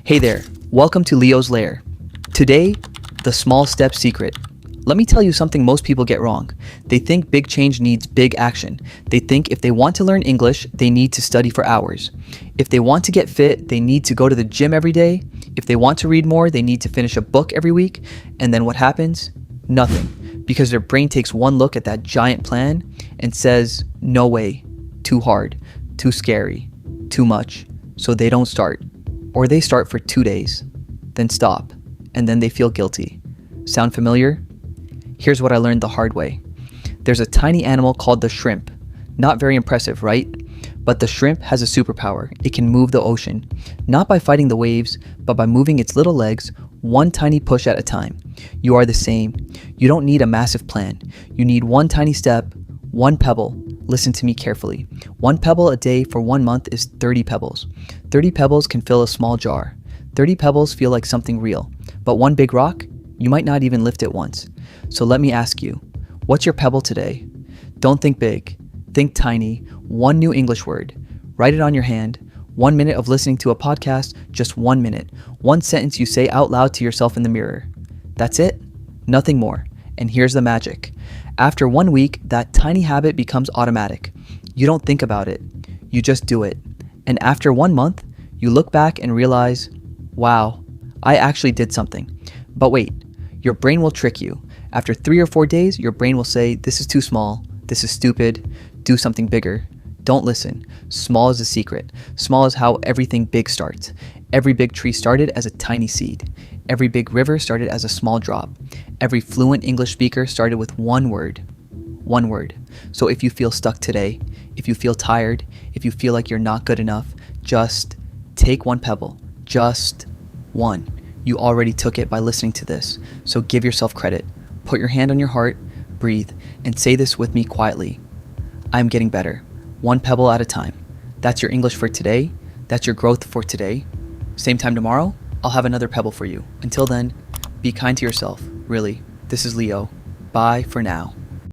Hey there, welcome to Leo's Lair. Today, the small step secret. Let me tell you something most people get wrong. They think big change needs big action. They think if they want to learn English, they need to study for hours. If they want to get fit, they need to go to the gym every day. If they want to read more, they need to finish a book every week. And then what happens? Nothing. Because their brain takes one look at that giant plan and says, no way, too hard, too scary, too much. So they don't start. Or they start for 2 days, then stop, and then they feel guilty. Sound familiar? Here's what I learned the hard way. There's a tiny animal called the shrimp. Not very impressive, right? But the shrimp has a superpower. It can move the ocean, not by fighting the waves, but by moving its little legs one tiny push at a time. You are the same. You don't need a massive plan. You need one tiny step, one pebble. Listen to me carefully. One pebble a day for 1 month is 30 pebbles. 30 pebbles can fill a small jar. 30 pebbles feel like something real. But one big rock, you might not even lift it once. So let me ask you, what's your pebble today? Don't think big. Think tiny. One new English word. Write it on your hand. 1 minute of listening to a podcast, just 1 minute. One sentence you say out loud to yourself in the mirror. That's it. Nothing more. And here's the magic. After 1 week, that tiny habit becomes automatic. You don't think about it. You just do it. And after 1 month, you look back and realize, wow, I actually did something. But wait, your brain will trick you. After 3 or 4 days, your brain will say, this is too small. This is stupid. Do something bigger. Don't listen. Small is the secret. Small is how everything big starts. Every big tree started as a tiny seed. Every big river started as a small drop. Every fluent English speaker started with one word. One word. So if you feel stuck today, if you feel tired, if you feel like you're not good enough, just take one pebble. Just one. You already took it by listening to this. So give yourself credit. Put your hand on your heart, breathe, and say this with me quietly. I'm getting better. One pebble at a time. That's your English for today. That's your growth for today. Same time tomorrow, I'll have another pebble for you. Until then, be kind to yourself. Really. This is Leo. Bye for now.